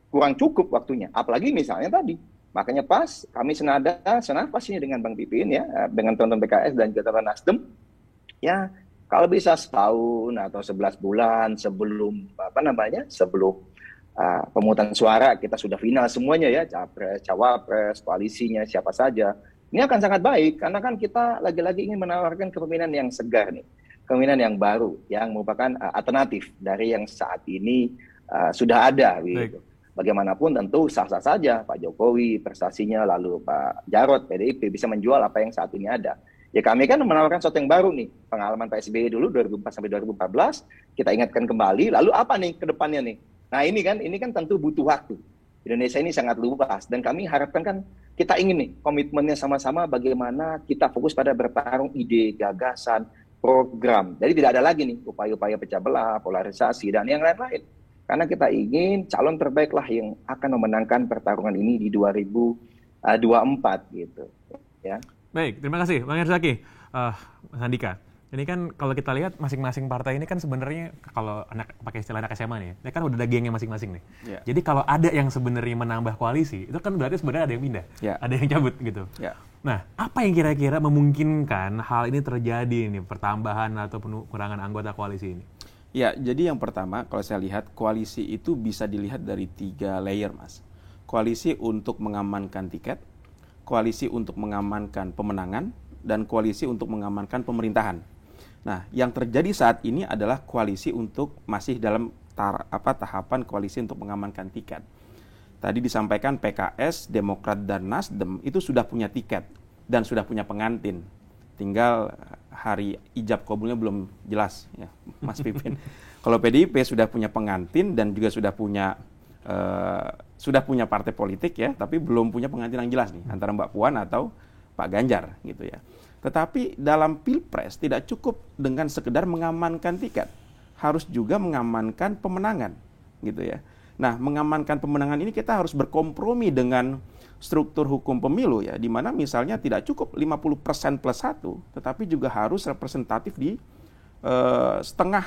kurang cukup waktunya. Apalagi misalnya tadi, makanya pas kami senafas ini dengan Bang Pipin ya, dengan teman-teman PKS dan juga teman Nasdem, ya kalau bisa setahun atau 11 bulan sebelum sebelum pemungutan suara kita sudah final semuanya ya, capres, cawapres, koalisinya siapa saja. Ini akan sangat baik karena kan kita lagi-lagi ingin menawarkan kepemimpinan yang segar nih, kepemimpinan yang baru yang merupakan alternatif dari yang saat ini sudah ada gitu. Bagaimanapun tentu sah-sah saja Pak Jokowi prestasinya, lalu Pak Jarod PDIP bisa menjual apa yang saat ini ada. Ya kami kan menawarkan sesuatu yang baru nih, pengalaman Pak SBY dulu 2004 sampai 2014 kita ingatkan kembali, lalu apa nih ke depannya nih. Nah ini kan tentu butuh waktu. Indonesia ini sangat luas dan kami harapkan kan kita ingin nih komitmennya sama-sama bagaimana kita fokus pada bertarung ide, gagasan, program. Jadi tidak ada lagi nih upaya-upaya pecah belah, polarisasi dan yang lain-lain. Karena kita ingin calon terbaiklah yang akan memenangkan pertarungan ini di 2024 gitu. Ya. Baik, terima kasih Bang Herzaki. Mas Andika. Ini kan kalau kita lihat masing-masing partai ini kan sebenarnya kalau pakai istilah anak SMA nih, ya kan udah ada gengnya masing-masing nih. Yeah. Jadi kalau ada yang sebenarnya menambah koalisi, itu kan berarti sebenarnya ada yang pindah, ada yang cabut gitu. Yeah. Nah, apa yang kira-kira memungkinkan hal ini terjadi nih, pertambahan atau pengurangan anggota koalisi ini? Ya, jadi yang pertama kalau saya lihat koalisi itu bisa dilihat dari 3 layer, Mas. Koalisi untuk mengamankan tiket, koalisi untuk mengamankan pemenangan, dan koalisi untuk mengamankan pemerintahan. Nah, yang terjadi saat ini adalah koalisi untuk masih dalam tahapan koalisi untuk mengamankan tiket. Tadi disampaikan PKS, Demokrat, dan Nasdem itu sudah punya tiket dan sudah punya pengantin. Tinggal hari ijab kabulnya belum jelas, ya, Mas Pipin. Kalau PDIP sudah punya pengantin dan juga sudah punya partai politik ya, tapi belum punya pengantin yang jelas nih antara Mbak Puan atau Pak Ganjar gitu ya. Tetapi dalam Pilpres tidak cukup dengan sekedar mengamankan tiket, harus juga mengamankan pemenangan gitu ya. Nah, mengamankan pemenangan ini kita harus berkompromi dengan struktur hukum pemilu ya, di mana misalnya tidak cukup 50% plus 1, tetapi juga harus representatif di setengah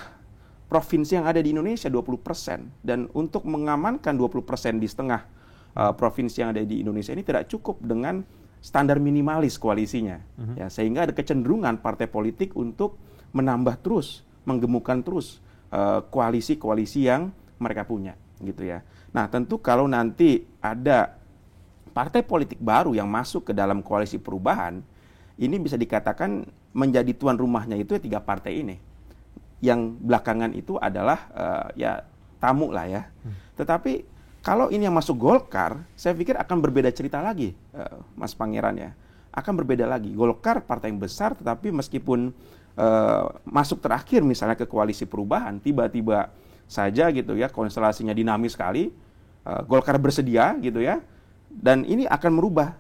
provinsi yang ada di Indonesia 20%. Dan untuk mengamankan 20% di setengah provinsi yang ada di Indonesia ini tidak cukup dengan standar minimalis koalisinya, ya, sehingga ada kecenderungan partai politik untuk menambah terus, menggemukkan terus koalisi-koalisi yang mereka punya, gitu ya. Nah, tentu kalau nanti ada partai politik baru yang masuk ke dalam koalisi perubahan, ini bisa dikatakan menjadi tuan rumahnya itu 3 partai ini. Yang belakangan itu adalah ya tamu lah ya. Tetapi kalau ini yang masuk Golkar, saya pikir akan berbeda cerita lagi, Mas Pangeran ya. Akan berbeda lagi. Golkar partai yang besar, tetapi meskipun masuk terakhir misalnya ke koalisi perubahan, tiba-tiba saja gitu ya, konstelasinya dinamis sekali, Golkar bersedia gitu ya, dan ini akan merubah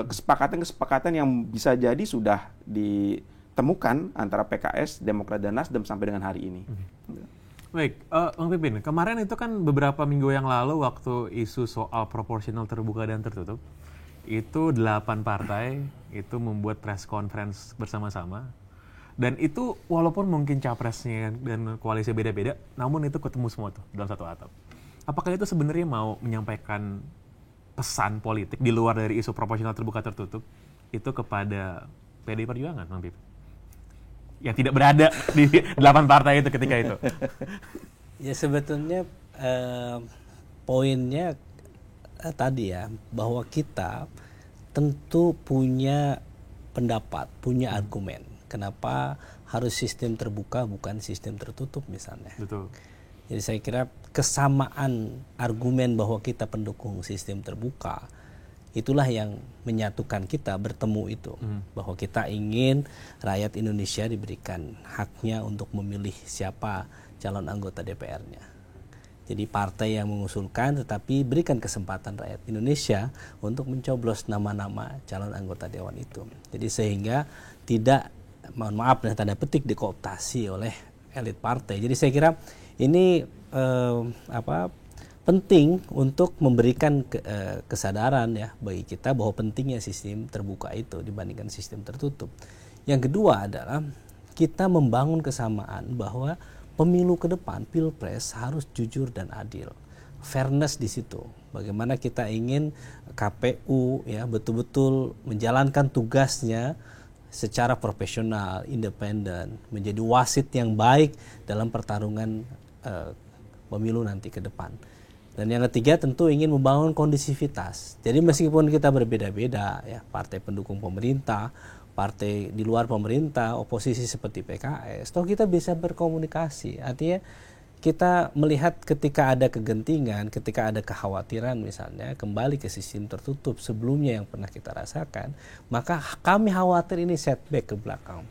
kesepakatan-kesepakatan yang bisa jadi sudah ditemukan antara PKS, Demokrat, dan Nasdem sampai dengan hari ini. Baik, Bang Pipin, kemarin itu kan beberapa minggu yang lalu waktu isu soal proporsional terbuka dan tertutup, itu 8 partai itu membuat press conference bersama-sama, dan itu walaupun mungkin capresnya dan koalisi beda-beda, namun itu ketemu semua tuh dalam satu atap. Apakah itu sebenarnya mau menyampaikan pesan politik di luar dari isu proporsional terbuka tertutup itu kepada PDI Perjuangan, Bang Pipin? Yang tidak berada di 8 partai itu ketika itu. Ya sebetulnya poinnya tadi ya, bahwa kita tentu punya pendapat, punya argumen. Kenapa harus sistem terbuka bukan sistem tertutup misalnya. Betul. Jadi saya kira kesamaan argumen bahwa kita pendukung sistem terbuka itulah yang menyatukan kita bertemu itu, bahwa kita ingin rakyat Indonesia diberikan haknya untuk memilih siapa calon anggota DPR-nya. Jadi partai yang mengusulkan, tetapi berikan kesempatan rakyat Indonesia untuk mencoblos nama-nama calon anggota dewan itu. Jadi sehingga tidak, mohon maaf dan tanda petik, dikooptasi oleh elit partai. Jadi saya kira ini penting untuk memberikan kesadaran ya bagi kita bahwa pentingnya sistem terbuka itu dibandingkan sistem tertutup. Yang kedua adalah kita membangun kesamaan bahwa pemilu ke depan, pilpres harus jujur dan adil. Fairness di situ. Bagaimana kita ingin KPU ya betul-betul menjalankan tugasnya secara profesional, independen, menjadi wasit yang baik dalam pertarungan pemilu nanti ke depan. Dan yang ketiga tentu ingin membangun kondisivitas. Jadi meskipun kita berbeda-beda ya, partai pendukung pemerintah, partai di luar pemerintah, oposisi seperti PKS, toh kita bisa berkomunikasi. Artinya kita melihat ketika ada kegentingan, ketika ada kekhawatiran misalnya kembali ke sistem tertutup sebelumnya yang pernah kita rasakan, maka kami khawatir ini setback ke belakang.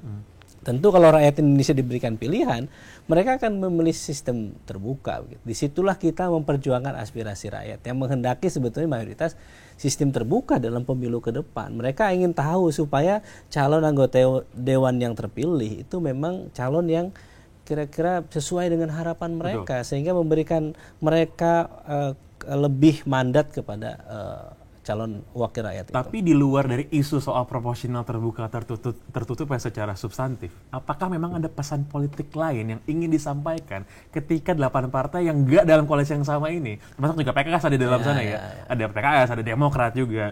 Tentu kalau rakyat Indonesia diberikan pilihan, mereka akan memilih sistem terbuka. Disitulah kita memperjuangkan aspirasi rakyat yang menghendaki sebetulnya mayoritas sistem terbuka dalam pemilu ke depan. Mereka ingin tahu supaya calon anggota dewan yang terpilih itu memang calon yang kira-kira sesuai dengan harapan mereka. Betul. Sehingga memberikan mereka lebih mandat kepada calon wakil rakyat. Tapi di luar dari isu soal proporsional terbuka tertutup yang secara substantif, apakah memang ada pesan politik lain yang ingin disampaikan ketika 8 partai yang enggak dalam koalisi yang sama ini, termasuk juga PKS ada di dalam sana ya. Ada PKS, ada Demokrat juga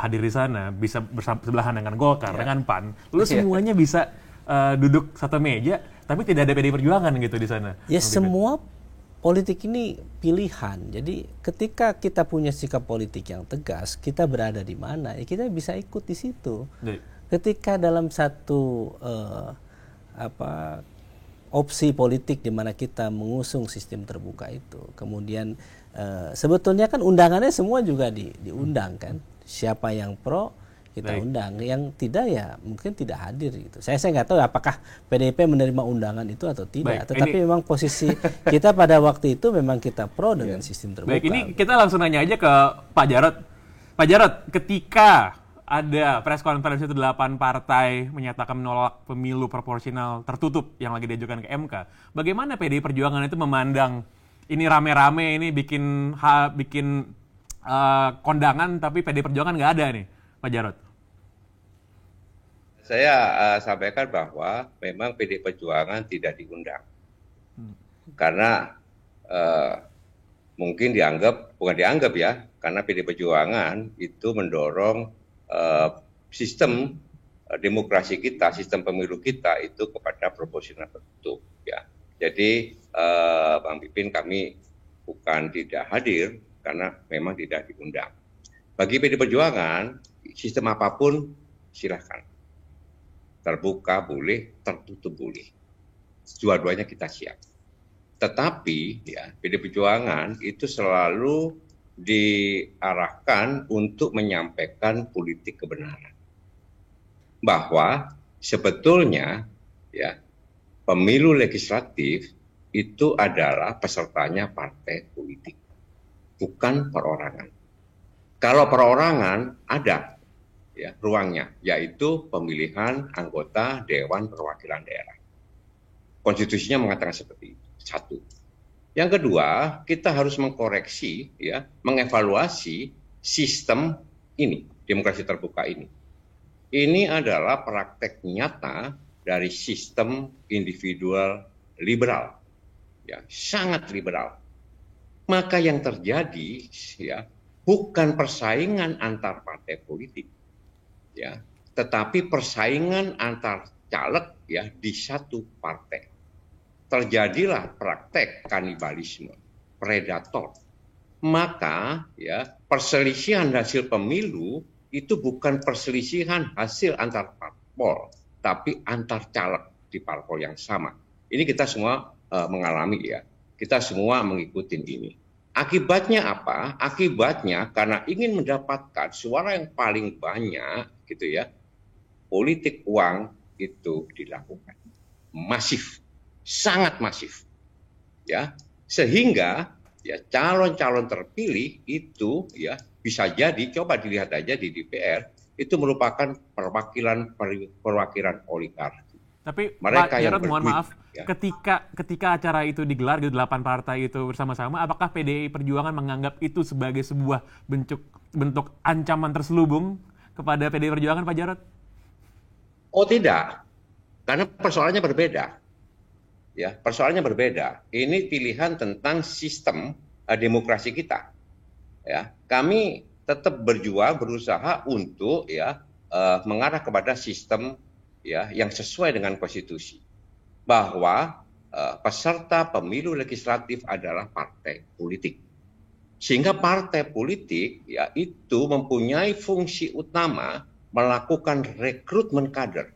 hadir di sana, bisa bersebelahan dengan Golkar, dengan PAN. Lalu semuanya bisa duduk satu meja, tapi tidak ada PDI Perjuangan gitu di sana. Ya semua politik ini pilihan. Jadi ketika kita punya sikap politik yang tegas, kita berada di mana, ya kita bisa ikut di situ. Ketika dalam satu opsi politik di mana kita mengusung sistem terbuka itu, kemudian sebetulnya kan undangannya semua juga diundang kan. Siapa yang pro kita undang, yang tidak ya mungkin tidak hadir gitu. Saya nggak tahu apakah PDIP menerima undangan itu atau tidak. Tetapi memang posisi kita pada waktu itu memang kita pro dengan sistem terbuka. Baik, ini kita langsung nanya aja ke Pak Jarod. Pak Jarod, ketika ada press conference itu 8 partai menyatakan menolak pemilu proporsional tertutup yang lagi diajukan ke MK, bagaimana PDI Perjuangan itu memandang ini rame-rame ini bikin kondangan tapi PDI Perjuangan nggak ada nih, Pak Jarod? Saya sampaikan bahwa memang PDI Perjuangan tidak diundang. Karena mungkin bukan dianggap ya, karena PDI Perjuangan itu mendorong sistem demokrasi kita, sistem pemilu kita itu kepada proporsional tertutup. Ya. Jadi Bang Pipin kami bukan tidak hadir karena memang tidak diundang. Bagi PDI Perjuangan, sistem apapun silahkan. Terbuka boleh, tertutup boleh. Dua-duanya kita siap. Tetapi ya, PDI Perjuangan itu selalu diarahkan untuk menyampaikan politik kebenaran. Bahwa sebetulnya ya, pemilu legislatif itu adalah pesertanya partai politik, bukan perorangan. Kalau perorangan ada ya ruangnya, yaitu pemilihan anggota Dewan Perwakilan Daerah. Konstitusinya mengatakan seperti itu. Satu. Yang kedua, kita harus mengkoreksi, ya, mengevaluasi sistem ini, demokrasi terbuka ini. Ini adalah praktek nyata dari sistem individual liberal, ya, sangat liberal. Maka yang terjadi, ya, bukan persaingan antar partai politik, ya, tetapi persaingan antar caleg ya di satu partai. Terjadilah praktek kanibalisme, predator. Maka ya perselisihan hasil pemilu itu bukan perselisihan hasil antar parpol, tapi antar caleg. di parpol yang sama. Ini kita semua mengalami ya. Kita semua mengikuti ini. Akibatnya apa? Akibatnya karena ingin mendapatkan suara yang paling banyak gitu ya. Politik uang itu dilakukan. Masif. Sangat masif. Ya. Sehingga ya calon-calon terpilih itu ya bisa jadi, coba dilihat aja di DPR, itu merupakan perwakilan oligarki. Tapi mereka Pak Jarod, mohon maaf, ya. ketika acara itu digelar di 8 partai itu bersama-sama, apakah PDI Perjuangan menganggap itu sebagai sebuah bentuk ancaman terselubung kepada PDI Perjuangan, Pak Jarod? Oh tidak, karena persoalannya berbeda. Ya, persoalannya berbeda. Ini pilihan tentang sistem demokrasi kita. Ya, kami tetap berjuang, berusaha untuk ya mengarah kepada sistem ya yang sesuai dengan konstitusi. Bahwa peserta pemilu legislatif adalah partai politik. Sehingga partai politik ya itu mempunyai fungsi utama melakukan rekrutmen kader,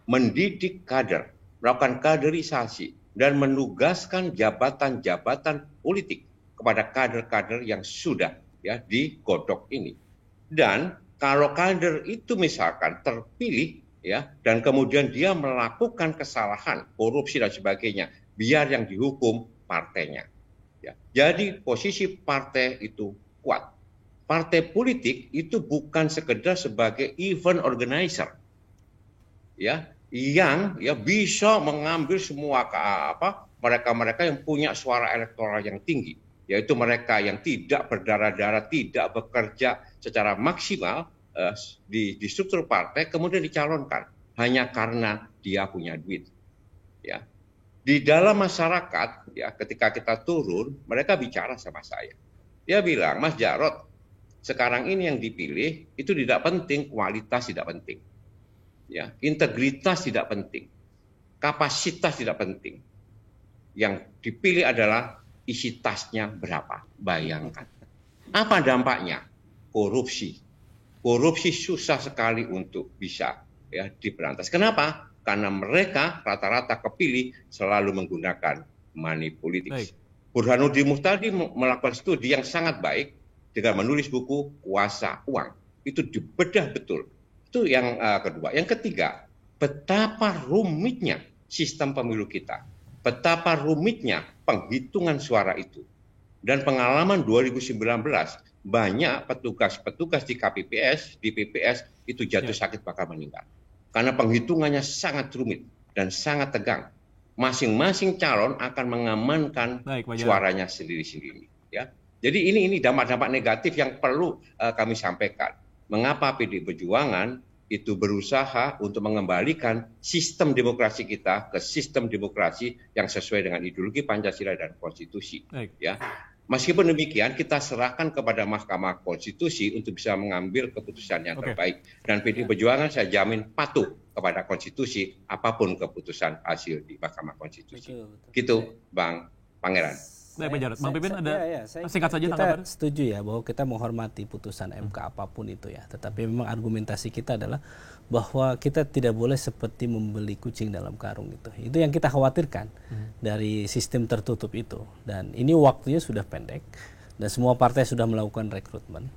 mendidik kader, melakukan kaderisasi, dan menugaskan jabatan-jabatan politik kepada kader-kader yang sudah ya digodok ini. Dan kalau kader itu misalkan terpilih ya dan kemudian dia melakukan kesalahan, korupsi dan sebagainya, biar yang dihukum partainya. Ya. Jadi posisi partai itu kuat. Partai politik itu bukan sekedar sebagai event organizer. Ya, yang ya bisa mengambil semua mereka-mereka yang punya suara elektoral yang tinggi, yaitu mereka yang tidak berdarah-darah, tidak bekerja secara maksimal di struktur partai, kemudian dicalonkan hanya karena dia punya duit. Ya, di dalam masyarakat ya ketika kita turun, mereka bicara sama saya. Dia bilang, Mas Jarod, sekarang ini yang dipilih itu tidak penting, kualitas tidak penting. Ya, integritas tidak penting, kapasitas tidak penting. Yang dipilih adalah isi tasnya berapa. Bayangkan. Apa dampaknya? Korupsi. Korupsi susah sekali untuk bisa ya diberantas. Kenapa? Karena mereka rata-rata kepilih selalu menggunakan money politics. Burhanuddin Muhtadi melakukan studi yang sangat baik dengan menulis buku Kuasa Uang. Itu dibedah betul. Itu yang kedua. Yang ketiga, betapa rumitnya sistem pemilu kita. Betapa rumitnya penghitungan suara itu. Dan pengalaman 2019, banyak petugas-petugas di KPPS, di PPS, itu jatuh sakit bakal meninggal. Karena penghitungannya sangat rumit dan sangat tegang. Masing-masing calon akan mengamankan suaranya sendiri-sendiri. Ya. Jadi ini dampak-dampak negatif yang perlu kami sampaikan. Mengapa PDI Perjuangan itu berusaha untuk mengembalikan sistem demokrasi kita ke sistem demokrasi yang sesuai dengan ideologi Pancasila dan konstitusi. Ya. Meskipun demikian, kita serahkan kepada Mahkamah Konstitusi untuk bisa mengambil keputusan yang terbaik. Dan PDI Perjuangan saya jamin patuh kepada konstitusi apapun keputusan hasil di Mahkamah Konstitusi. Gitu, Bang Pangeran. Baik, Pak Jarod. Bang Pipin ada singkat saja tanggapan. Kita setuju ya bahwa kita menghormati putusan MK apapun itu ya. Tetapi memang argumentasi kita adalah bahwa kita tidak boleh seperti membeli kucing dalam karung itu. Itu yang kita khawatirkan dari sistem tertutup itu. Dan ini waktunya sudah pendek dan semua partai sudah melakukan rekrutmen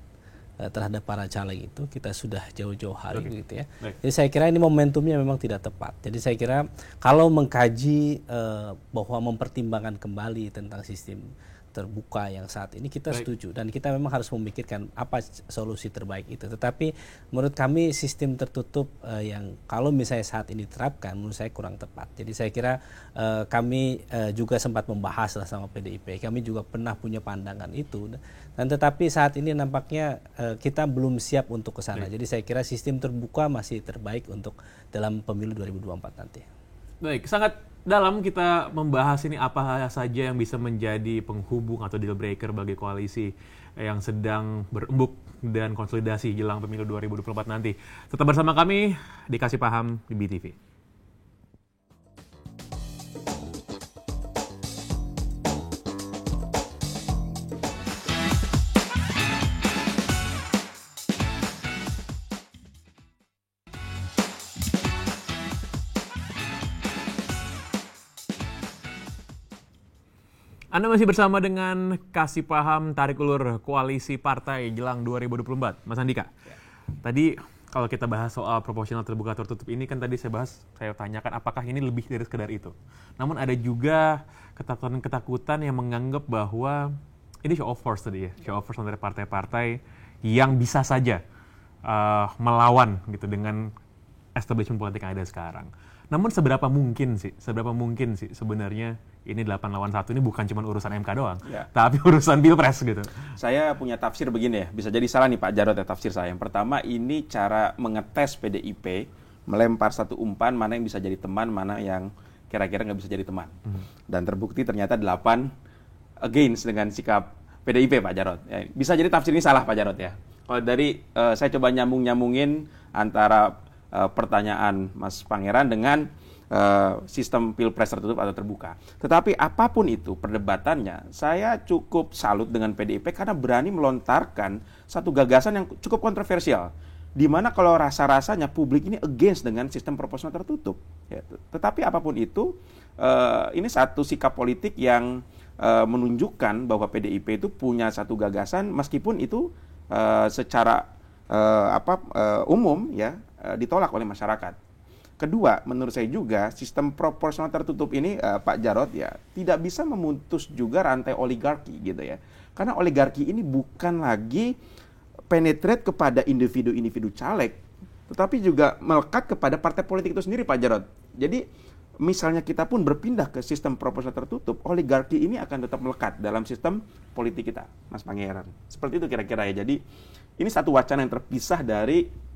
terhadap para caleg itu. Kita sudah jauh-jauh hari gitu ya. Jadi saya kira ini momentumnya memang tidak tepat. Jadi saya kira kalau mengkaji bahwa mempertimbangkan kembali tentang sistem terbuka yang saat ini kita setuju dan kita memang harus memikirkan apa solusi terbaik itu. Tetapi menurut kami sistem tertutup yang kalau misalnya saat ini diterapkan menurut saya kurang tepat. Jadi saya kira kami juga sempat membahas lah sama PDIP. Kami juga pernah punya pandangan itu. Dan tetapi saat ini nampaknya kita belum siap untuk ke sana. Jadi saya kira sistem terbuka masih terbaik untuk dalam pemilu 2024 nanti. Baik, sangat dalam kita membahas ini apa saja yang bisa menjadi penghubung atau deal breaker bagi koalisi yang sedang berembuk dan konsolidasi jelang pemilu 2024 nanti. Tetap bersama kami di Kasih Paham di BTV. Anda masih bersama dengan Kasih Paham Tarik Ulur Koalisi Partai jelang 2024. Mas Andika, tadi kalau kita bahas soal proporsional terbuka tertutup ini kan tadi saya tanyakan apakah ini lebih dari sekedar itu. Namun ada juga ketakutan yang menganggap bahwa ini show of force tadi ya, show of force dari partai-partai yang bisa saja melawan gitu dengan establishment politik yang ada sekarang. Namun seberapa mungkin sih sebenarnya ini 8 lawan 1 ini bukan cuma urusan MK doang, tapi urusan Pilpres gitu. Saya punya tafsir begini ya, bisa jadi salah nih Pak Jarod ya tafsir saya. Yang pertama ini cara mengetes PDIP, melempar satu umpan mana yang bisa jadi teman, mana yang kira-kira nggak bisa jadi teman. Dan terbukti ternyata 8 against dengan sikap PDIP Pak Jarod. Ya, bisa jadi tafsir ini salah Pak Jarod ya. Kalau dari saya coba nyambungin antara pertanyaan Mas Pangeran dengan sistem pilpres tertutup atau terbuka. Tetapi apapun itu perdebatannya, saya cukup salut dengan PDIP karena berani melontarkan satu gagasan yang cukup kontroversial. Di mana kalau rasa-rasanya publik ini against dengan sistem proporsional tertutup. Ya, tetapi apapun itu, ini satu sikap politik yang menunjukkan bahwa PDIP itu punya satu gagasan meskipun itu secara umum ya ditolak oleh masyarakat. Kedua, menurut saya juga sistem proporsional tertutup ini Pak Jarod ya tidak bisa memutus juga rantai oligarki gitu ya. Karena oligarki ini bukan lagi penetrate kepada individu-individu caleg, tetapi juga melekat kepada partai politik itu sendiri Pak Jarod. Jadi misalnya kita pun berpindah ke sistem proporsional tertutup, oligarki ini akan tetap melekat dalam sistem politik kita, Mas Pangeran. Seperti itu kira-kira ya. Jadi ini satu wacana yang terpisah dari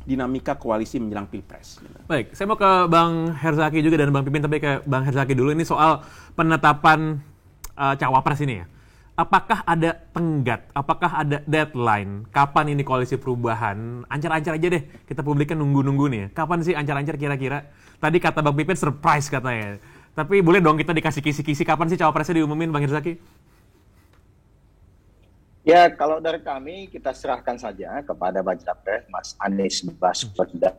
dinamika koalisi menjelang Pilpres. Baik, saya mau ke Bang Herzaki juga dan Bang Pipin, tapi ke Bang Herzaki dulu. Ini soal penetapan cawapres ini ya. Apakah ada tenggat? Apakah ada deadline? Kapan ini koalisi perubahan? Ancar-ancar aja deh, kita publikkan nunggu-nunggu nih. Kapan sih ancar-ancar kira-kira? Tadi kata Bang Pipin surprise katanya. Tapi boleh dong kita dikasih kisi-kisi kapan sih cawapresnya diumumin, Bang Herzaki? Ya, kalau dari kami kita serahkan saja kepada Baca Pres Mas Anies Baswedan.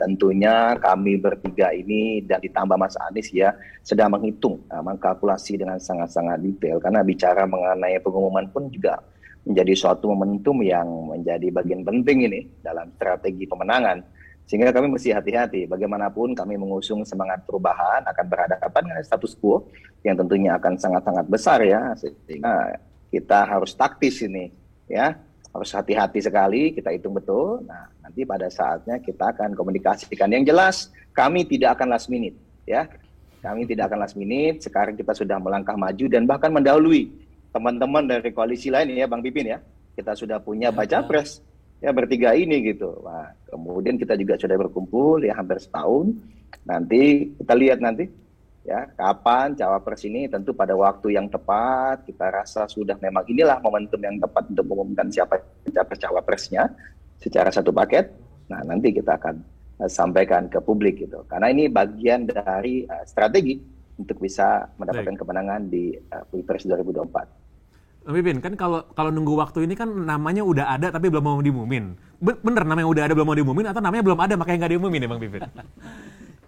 Tentunya kami bertiga ini dan ditambah Mas Anies ya sedang menghitung, mengkalkulasi dengan sangat-sangat detail. Karena bicara mengenai pengumuman pun juga menjadi suatu momentum yang menjadi bagian penting ini dalam strategi pemenangan. Sehingga kami mesti hati-hati. Bagaimanapun kami mengusung semangat perubahan akan berhadapan dengan status quo yang tentunya akan sangat-sangat besar ya. Sehingga kita harus taktis ini, ya, harus hati-hati sekali, kita hitung betul. Nah, nanti pada saatnya kita akan komunikasikan. Yang jelas, kami tidak akan last minute, ya. Kami tidak akan last minute. Sekarang kita sudah melangkah maju dan bahkan mendahului teman-teman dari koalisi lain, ya, Bang Pipin, ya. Kita sudah punya Baca Pres, ya, bertiga ini gitu. Nah, kemudian kita juga sudah berkumpul, ya, hampir setahun. Nanti kita lihat nanti. Ya, kapan cawapres ini tentu pada waktu yang tepat kita rasa sudah memang inilah momentum yang tepat untuk mengumumkan siapa cawapresnya secara satu paket. Nah, nanti kita akan sampaikan ke publik gitu. Karena ini bagian dari strategi untuk bisa mendapatkan kemenangan di Pilpres 2024. Bang Pipin, kan kalau nunggu waktu ini kan namanya udah ada tapi belum mau diumumin. Bener namanya udah ada belum mau diumumin atau namanya belum ada makanya nggak diumumin ya Bang Pipin?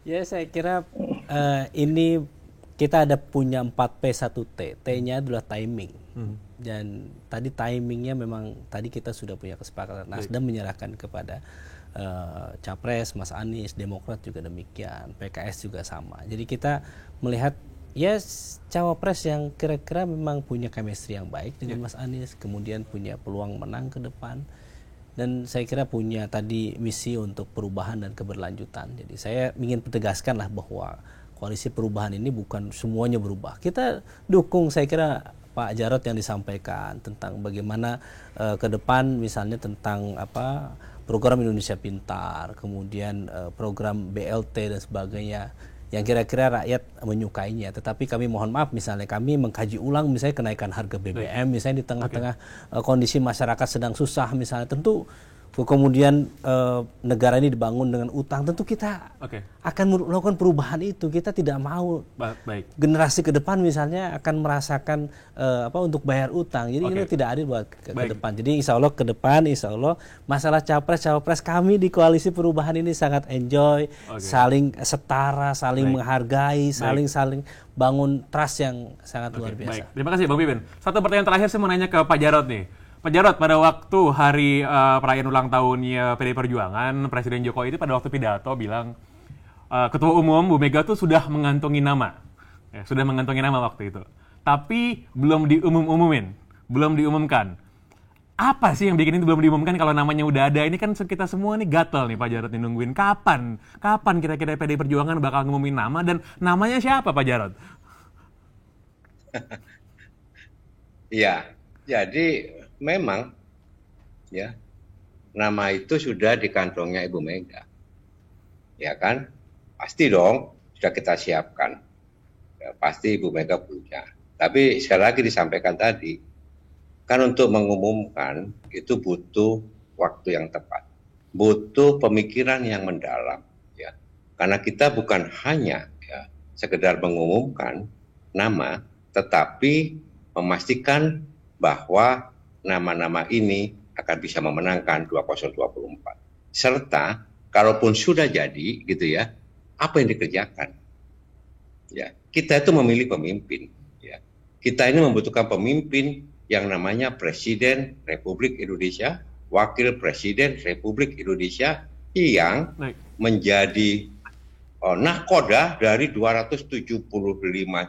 Ya, saya kira ini kita ada punya 4P1T. T-nya adalah timing. Dan tadi timingnya memang tadi kita sudah punya kesepakatan. Nasdem menyerahkan kepada Capres, Mas Anies, Demokrat juga demikian, PKS juga sama. Jadi kita melihat ya cawapres yang kira-kira memang punya chemistry yang baik dengan Mas Anies, kemudian punya peluang menang ke depan. Dan saya kira punya tadi misi untuk perubahan dan keberlanjutan. Jadi saya ingin tegaskan lah bahwa koalisi perubahan ini bukan semuanya berubah. Kita dukung saya kira Pak Jarod yang disampaikan tentang bagaimana ke depan misalnya tentang program Indonesia Pintar, kemudian program BLT dan sebagainya yang kira-kira rakyat menyukainya. Tetapi kami mohon maaf misalnya kami mengkaji ulang misalnya kenaikan harga BBM misalnya di tengah-tengah kondisi masyarakat sedang susah misalnya. Tentu kemudian negara ini dibangun dengan utang, tentu kita akan melakukan perubahan itu. Kita tidak mau generasi ke depan misalnya akan merasakan untuk bayar utang. Jadi ini tidak adil buat ke depan. Jadi insya Allah ke depan, insya Allah masalah capres kami di koalisi perubahan ini sangat enjoy, saling setara, saling menghargai, saling bangun trust yang sangat luar biasa. Terima kasih Bang Pipin. Satu pertanyaan terakhir saya mau nanya ke Pak Jarod nih. Pak Jarod, pada waktu hari perayaan ulang tahunnya PDI Perjuangan, Presiden Jokowi itu pada waktu pidato bilang Ketua Umum Bu Mega tuh sudah mengantongi nama. Sudah mengantongi nama waktu itu. Tapi belum diumumkan. Apa sih yang bikin itu belum diumumkan kalau namanya udah ada? Ini kan kita semua nih gatel nih Pak Jarod nih nungguin. Kapan kira-kira PDI Perjuangan bakal ngumumin nama dan namanya siapa Pak Jarod? Iya, jadi memang ya nama itu sudah di kantongnya Ibu Mega. Ya kan? Pasti dong sudah kita siapkan. Ya, pasti Ibu Mega punya. Tapi sekali lagi disampaikan tadi, kan untuk mengumumkan itu butuh waktu yang tepat. Butuh pemikiran yang mendalam ya. Karena kita bukan hanya ya sekedar mengumumkan nama, tetapi memastikan bahwa nama-nama ini akan bisa memenangkan 2024. Serta, kalaupun sudah jadi, gitu ya, apa yang dikerjakan? Ya, kita itu memilih pemimpin. Ya. Kita ini membutuhkan pemimpin yang namanya Presiden Republik Indonesia, Wakil Presiden Republik Indonesia yang menjadi nahkoda dari 275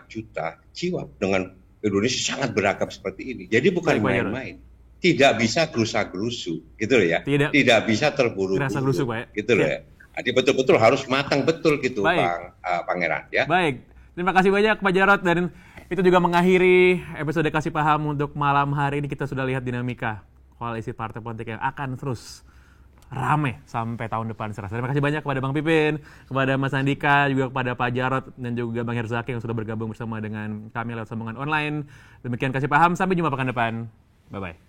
juta jiwa dengan Indonesia sangat beragam seperti ini. Jadi bukan main-main. Tidak bisa gerusa-gerusu, gitu loh ya. Tidak bisa terburu-buru, gitu loh ya. Jadi betul-betul harus matang betul gitu, Pangeran. Ya. Baik, terima kasih banyak Pak Jarod, dan itu juga mengakhiri episode Kasih Paham untuk malam hari ini. Kita sudah lihat dinamika koalisi partai politik yang akan terus rame sampai tahun depan serasa. Terima kasih banyak kepada Bang Pipin, kepada Mas Andika, juga kepada Pak Jarod, dan juga Bang Herzaki yang sudah bergabung bersama dengan kami lewat sambungan online. Demikian Kasih Paham, sampai jumpa pekan depan. Bye-bye.